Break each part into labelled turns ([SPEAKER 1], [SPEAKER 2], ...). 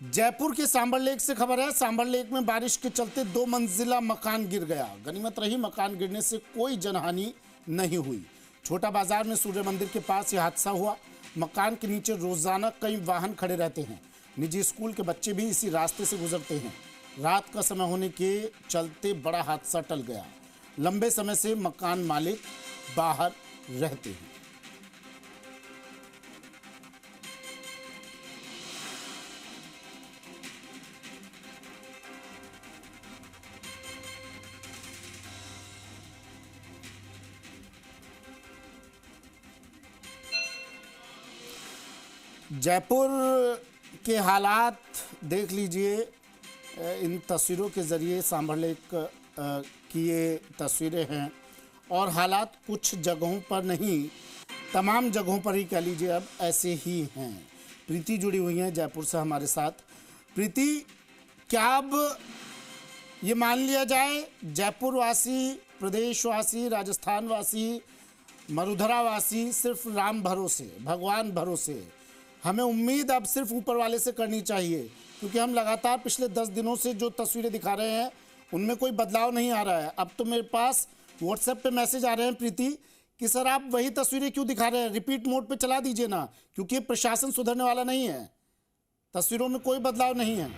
[SPEAKER 1] जयपुर के सांबर लेक से खबर है। सांबर लेक में बारिश के चलते 2 मंजिला मकान गिर गया। गनीमत रही मकान गिरने से कोई जनहानि नहीं हुई। छोटा बाजार में सूर्य मंदिर के पास यह हादसा हुआ। मकान के नीचे रोजाना कई वाहन खड़े रहते हैं। निजी स्कूल के बच्चे भी इसी रास्ते से गुजरते हैं। रात का समय होने के चलते बड़ा हादसा टल गया। लंबे समय से मकान मालिक बाहर रहते हैं। जयपुर के हालात देख लीजिए। इन तस्वीरों के ज़रिए सांबर लेक की ये तस्वीरें हैं और हालात कुछ जगहों पर नहीं, तमाम जगहों पर ही कह लीजिए अब ऐसे ही हैं। प्रीति जुड़ी हुई हैं जयपुर से हमारे साथ। प्रीति, क्या अब ये मान लिया जाए जयपुर वासी, प्रदेशवासी, राजस्थान वासी, मरुधरा वासी सिर्फ राम भरोसे, भगवान भरोसे, हमें उम्मीद अब सिर्फ ऊपर वाले से करनी चाहिए? क्योंकि हम लगातार पिछले 10 दिनों से जो तस्वीरें दिखा रहे हैं उनमें कोई बदलाव नहीं आ रहा है। अब तो मेरे पास व्हाट्सएप पे मैसेज आ रहे हैं प्रीति कि सर आप वही तस्वीरें क्यों दिखा रहे हैं, रिपीट मोड पे चला दीजिए ना, क्योंकि प्रशासन सुधरने वाला नहीं है। तस्वीरों में कोई बदलाव नहीं है।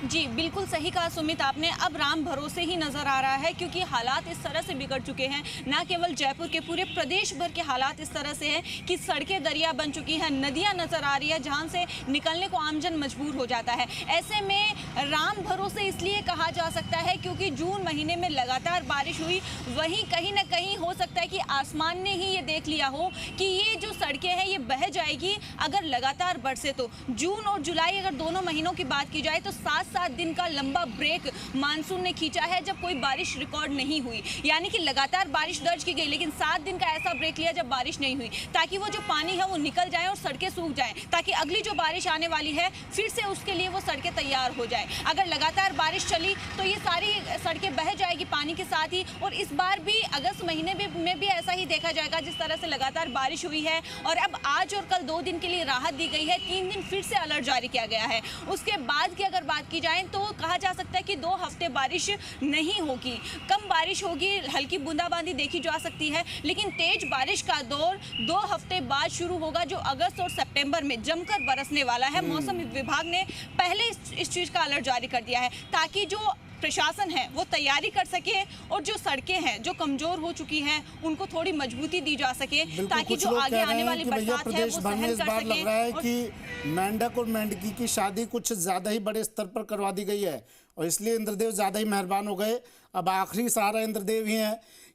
[SPEAKER 2] जी बिल्कुल सही कहा सुमित आपने। अब राम भरोसे ही नजर आ रहा है क्योंकि हालात इस तरह से बिगड़ चुके हैं। ना केवल जयपुर के, पूरे प्रदेश भर के हालात इस तरह से हैं कि सड़कें दरिया बन चुकी हैं, नदियां नजर आ रही है जहां से निकलने को आमजन मजबूर हो जाता है। ऐसे में राम भरोसे इसलिए कहा जा सकता है क्योंकि जून महीने में लगातार बारिश हुई। वहीं कहीं ना कहीं हो सकता है कि आसमान ने ही ये देख लिया हो कि ये जो सड़कें हैं ये बह जाएगी अगर लगातार बरसे तो। जून और जुलाई अगर दोनों महीनों की बात की जाए तो 7 दिन का लंबा ब्रेक मानसून ने खींचा है जब कोई बारिश रिकॉर्ड नहीं हुई। यानी कि लगातार बारिश दर्ज की गई लेकिन 7 दिन का ऐसा ब्रेक लिया जब बारिश नहीं हुई, ताकि वो जो पानी है वो निकल जाए और सड़कें सूख जाएं, ताकि अगली जो बारिश आने वाली है फिर से उसके लिए वो सड़कें तैयार हो जाए। अगर लगातार बारिश चली तो ये सारी सड़कें बह जाएगी पानी के साथ ही। और इस बार भी अगस्त महीने में भी ऐसा ही देखा जाएगा, जिस तरह से लगातार बारिश हुई है। और अब आज और कल 2 दिन के लिए राहत दी गई है, 3 दिन फिर से अलर्ट जारी किया गया है। उसके बाद की अगर बात की जाए तो कहा जा सकता है कि 2 हफ्ते बारिश नहीं होगी, कम बारिश होगी, हल्की बूंदाबांदी देखी जा सकती है। लेकिन तेज बारिश का दौर 2 हफ्ते बाद शुरू होगा, जो अगस्त और सितंबर में जमकर बरसने वाला है। मौसम विभाग ने पहले इस चीज का अलर्ट जारी कर दिया है ताकि जो प्रशासन है वो तैयारी कर सके और जो सड़कें हैं जो कमजोर हो चुकी हैं उनको थोड़ी मजबूती दी जा सके, ताकि जो आगे आने वाली बरसात है वो सहन कर सके।
[SPEAKER 1] लग रहा है कि मेंढक और मेंढकी की शादी कुछ ज्यादा ही बड़े स्तर पर करवा दी गई है और इसलिए इंद्रदेव ज्यादा ही मेहरबान हो गए। अब आखिरी सहारा इंद्रदेव ही है,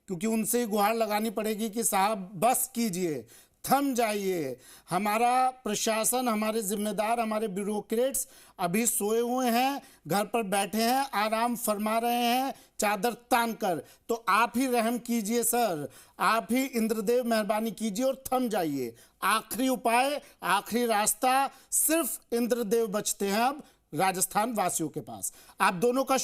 [SPEAKER 1] क्योंकि उनसे ही गुहार लगानी पड़ेगी कि साहब बस कीजिए, थम जाइए। हमारा प्रशासन, हमारे जिम्मेदार, हमारे ब्यूरोक्रेट्स अभी सोए हुए हैं, घर पर बैठे हैं, आराम फरमा रहे हैं चादर तान कर। तो आप ही रहम कीजिए सर, आप ही इंद्रदेव मेहरबानी कीजिए और थम जाइए। आखिरी उपाय, आखिरी रास्ता, सिर्फ इंद्रदेव बचते हैं अब राजस्थान वासियों के पास। आप दोनों का